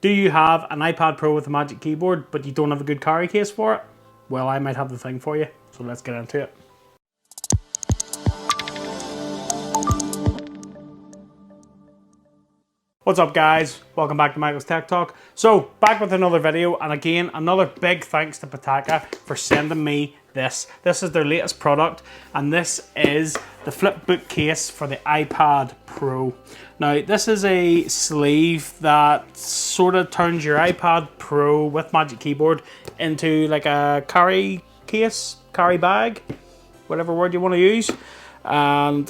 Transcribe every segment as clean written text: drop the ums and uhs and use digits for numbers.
Do you have an iPad Pro with a Magic Keyboard, but you don't have a good carry case for it? Well, I might have the thing for you, so let's get into it. What's up guys, welcome back to Michael's Tech Talk. So, back with another video, and again, another big thanks to Pitaka for sending me this. This is their latest product, and this is the Flipbook Case for the iPad Pro. Now, this is a sleeve that sort of turns your iPad Pro with Magic Keyboard into like a carry case, carry bag, whatever word you want to use. And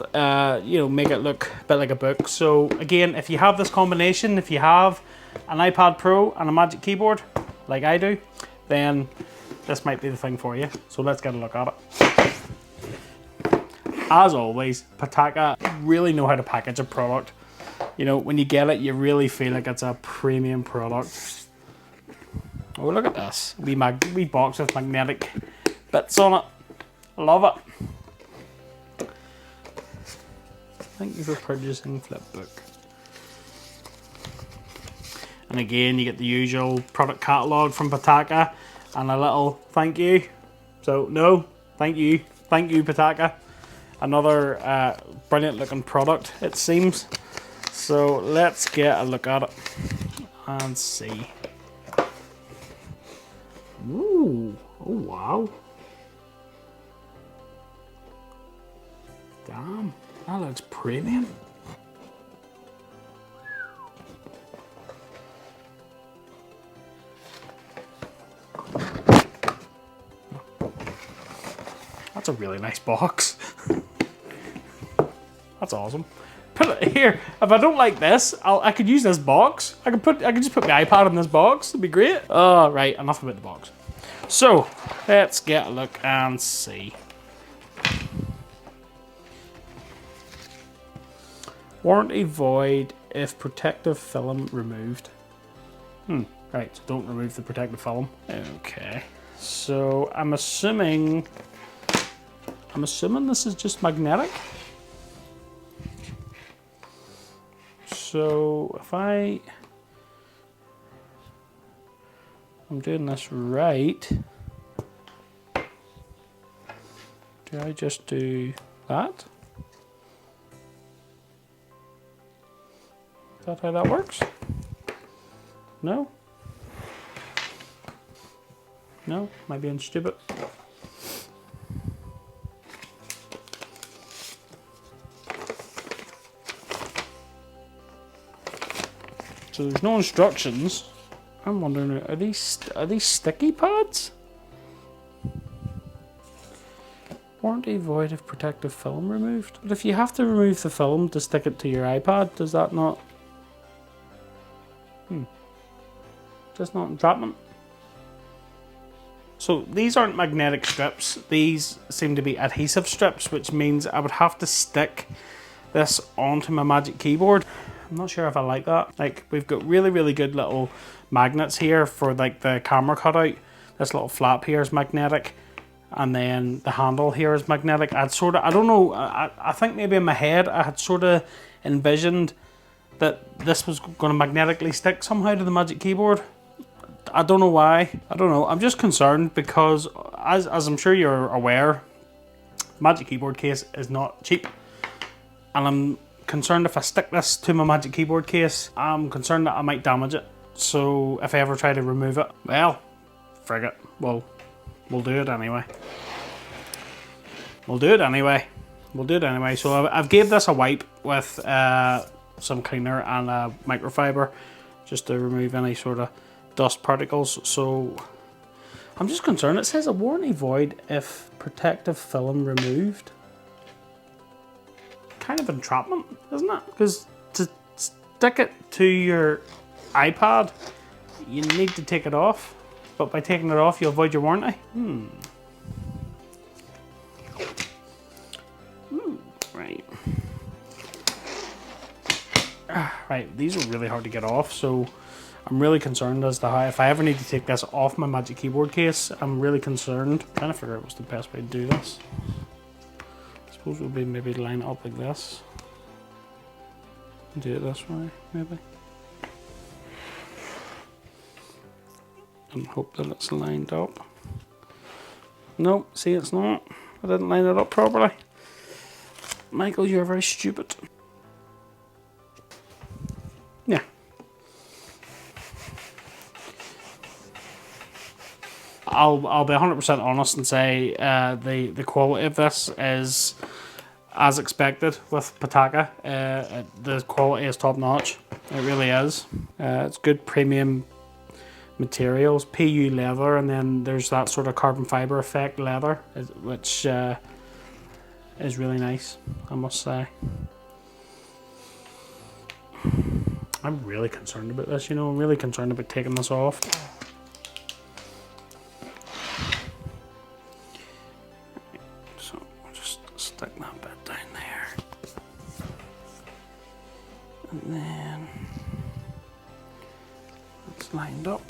you know, make it look a bit like a book. So again, if you have this combination, if you have an iPad Pro and a Magic Keyboard like I do, then this might be the thing for you. So let's get a look at it. As always, Pitaka really know how to package a product. You know, when you get it, you really feel like it's a premium product. Oh, look at this wee box with magnetic bits on it. Love it. Thank you for purchasing Flipbook. And again, you get the usual product catalogue from Pitaka and a little thank you. So no, thank you Pitaka. Another brilliant looking product, it seems. So let's get a look at it and see. Ooh, oh wow. Damn. That looks premium. That's a really nice box. That's awesome. Put it here. If I don't like this, I could use this box. I could just put my iPad in this box. It'd be great. Oh, right. Enough about the box. So let's get a look and see. Warranty void if protective film removed. Right, so don't remove the protective film. Okay. So I'm assuming this is just magnetic. So if I'm doing this right, do I just do that? Is that how that works? No? No? Am I being stupid? So there's no instructions. I'm wondering, are these sticky pads? Warranty void if protective film removed. But if you have to remove the film to stick it to your iPad, does that not? Just not entrapment. So these aren't magnetic strips. These seem to be adhesive strips, which means I would have to stick this onto my Magic Keyboard. I'm not sure if I like that. Like, we've got really good little magnets here for like the camera cutout. This little flap here is magnetic, and then the handle here is magnetic. I don't know, I think maybe in my head I had sort of envisioned that this was going to magnetically stick somehow to the Magic Keyboard. I don't know why. I don't know. I'm just concerned because, as I'm sure you're aware, Magic Keyboard case is not cheap. And I'm concerned if I stick this to my Magic Keyboard case, I'm concerned that I might damage it. So if I ever try to remove it, well, frig it. We'll do it anyway. We'll do it anyway. So I've gave this a wipe with some cleaner and a microfiber just to remove any sort of dust particles. So I'm just concerned. It says a warranty void if protective film removed. Kind of entrapment, isn't it? Because to stick it to your iPad, you need to take it off. But by taking it off, you avoid your warranty. Right. Right, these are really hard to get off, so I'm really concerned as to how, if I ever need to take this off my Magic Keyboard case, I'm really concerned. I'm trying to figure out what's the best way to do this. I suppose it would be maybe line it up like this. Do it this way, maybe. and hope that it's lined up. Nope, see it's not. I didn't line it up properly. Michael, you're very stupid. Yeah. I'll be 100% honest and say the quality of this is as expected with Pitaka. The quality is top notch. It really is. It's good premium materials, PU leather, and then there's that sort of carbon fiber effect leather, which is really nice, I must say. I'm really concerned about this, you know, I'm really concerned about taking this off. So I'll just stick that bit down there. And then it's lined up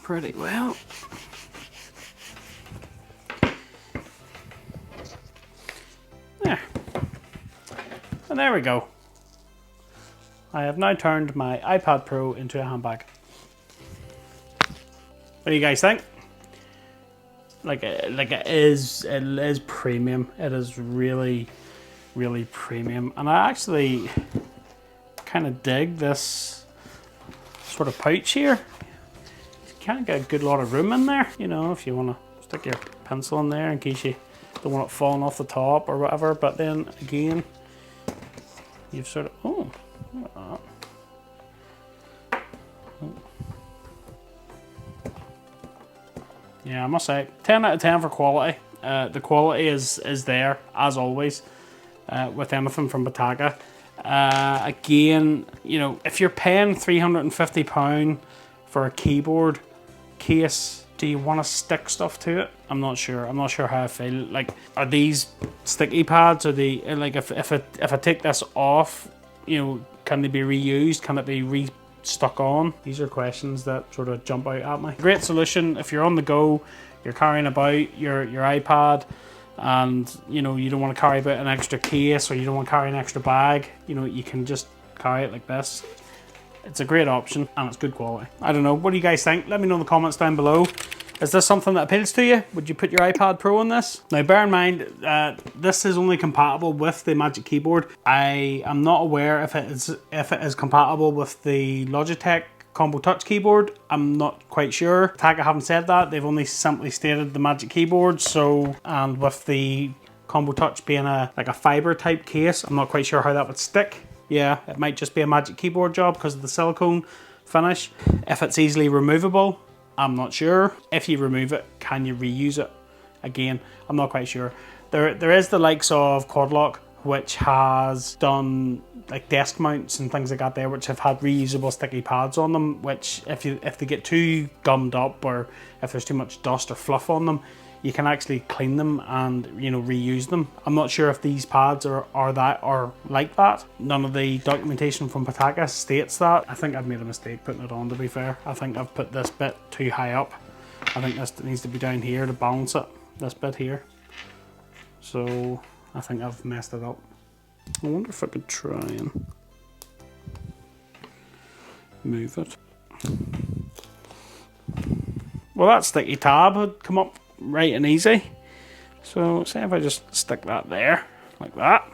pretty well. There. And there we go. I have now turned my iPad Pro into a handbag. What do you guys think? Like it is premium. It is really, really premium. And I actually kind of dig this sort of pouch here. You can't get a good lot of room in there. You know, if you want to stick your pencil in there in case you don't want it falling off the top or whatever. But then again, you've sort of, oh, look at that. Yeah, I must say, 10 out of 10 for quality. The quality is there, as always, with anything from Pitaka. Again, you know, if you're paying £350 for a keyboard case, do you want to stick stuff to it? I'm not sure. I'm not sure how I feel. Like, are these sticky pads? Are they, like, if I take this off, you know, can they be reused? Can it be stuck on? These are questions that sort of jump out at me. Great solution if you're on the go, you're carrying about your iPad, and you know you don't want to carry about an extra case, or you don't want to carry an extra bag. You know, you can just carry it like this. It's a great option and it's good quality. I don't know, what do you guys think? Let me know in the comments down below. Is this something that appeals to you? Would you put your iPad Pro on this? Now bear in mind, this is only compatible with the Magic Keyboard. I am not aware if it is compatible with the Logitech Combo Touch keyboard. I'm not quite sure. Pitaka haven't said that. They've only simply stated the Magic Keyboard. So, and with the Combo Touch being like a fiber type case, I'm not quite sure how that would stick. Yeah, it might just be a Magic Keyboard job because of the silicone finish. If it's easily removable, I'm not sure. If you remove it, can you reuse it? Again, I'm not quite sure. There is the likes of Quadlock, which has done like desk mounts and things like that there, which have had reusable sticky pads on them, which if they get too gummed up, or if there's too much dust or fluff on them, you can actually clean them and, you know, reuse them. I'm not sure if these pads are like that. None of the documentation from Pitaka states that. I think I've made a mistake putting it on, to be fair. I think I've put this bit too high up. I think this needs to be down here to balance it, this bit here. So I think I've messed it up. I wonder if I could try and move it. Well, that sticky tab had come up right and easy. So say if I just stick that there, like that.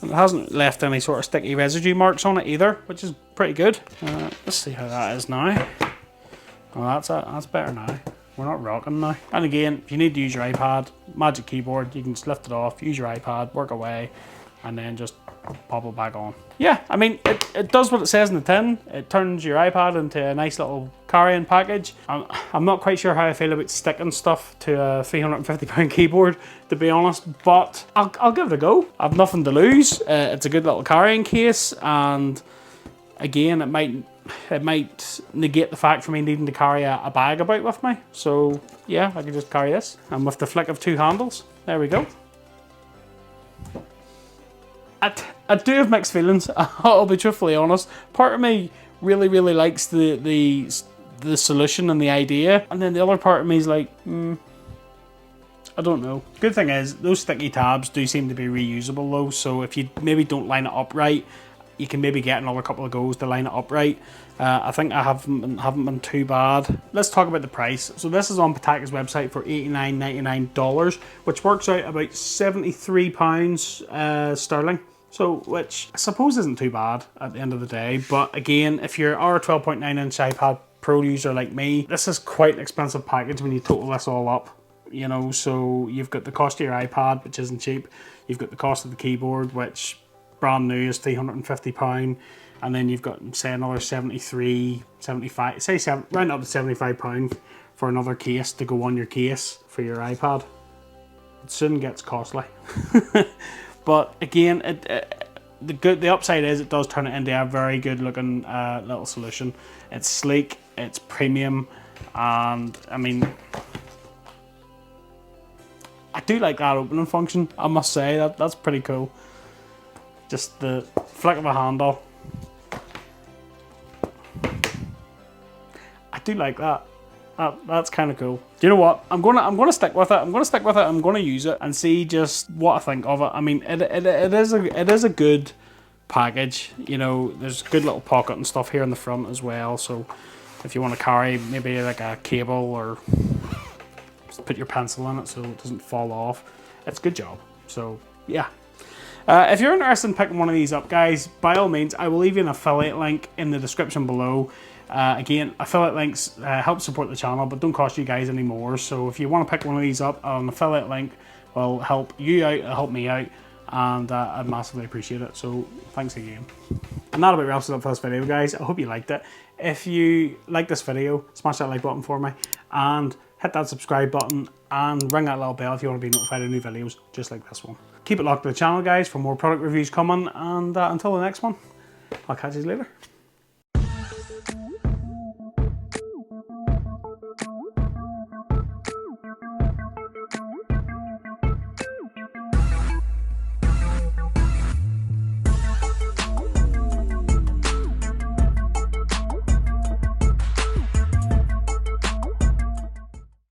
And it hasn't left any sort of sticky residue marks on it either, which is pretty good. Let's see how that is now. Oh, that's better now. We're not rocking now. And again, if you need to use your iPad, Magic Keyboard, you can just lift it off, use your iPad, work away, and then just pop it back on. Yeah, I mean, it does what it says in the tin. It turns your iPad into a nice little carrying package. I'm not quite sure how I feel about sticking stuff to a £350 keyboard, to be honest, but I'll give it a go. I've nothing to lose. It's a good little carrying case, and again, it might negate the fact for me needing to carry a bag about with me. So yeah, I can just carry this, and with the flick of two handles, there we go. I do have mixed feelings. I'll be truthfully honest. Part of me really likes the solution and the idea, and then the other part of me is like, I don't know. Good thing is those sticky tabs do seem to be reusable though. So if you maybe don't line it up right, you can maybe get another couple of goes to line it up right. I think I haven't been too bad. Let's talk about the price. So this is on Pitaka's website for $89.99, which works out about £73 sterling. So, which I suppose isn't too bad at the end of the day. But again, if you're a 12.9-inch iPad Pro user like me, this is quite an expensive package when you total this all up. You know, so you've got the cost of your iPad, which isn't cheap. You've got the cost of the keyboard, which brand new is £350. And then you've got, say, another 73, 75, say round up to £75 for another case to go on your case for your iPad. It soon gets costly. But again, the upside is it does turn it into a very good looking little solution. It's sleek, it's premium, and I mean, I do like that opening function. I must say that's pretty cool. Just the flick of a handle. I do like that. That's kind of cool. Do you know what? I'm gonna stick with it. I'm gonna use it and see just what I think of it. I mean, it is a good package. You know, there's good little pocket and stuff here in the front as well. So if you want to carry maybe like a cable or just put your pencil in it so it doesn't fall off, it's a good job. So yeah. If you're interested in picking one of these up, guys, by all means, I will leave you an affiliate link in the description below. Again, affiliate links help support the channel, but don't cost you guys any more. So if you want to pick one of these up, an affiliate link will help you out, it'll help me out, and I'd massively appreciate it. So thanks again. And that about wraps it up for this video, guys. I hope you liked it. If you like this video, smash that like button for me, and hit that subscribe button, and ring that little bell if you want to be notified of new videos just like this one. Keep it locked to the channel, guys, for more product reviews coming, and until the next one, I'll catch you later.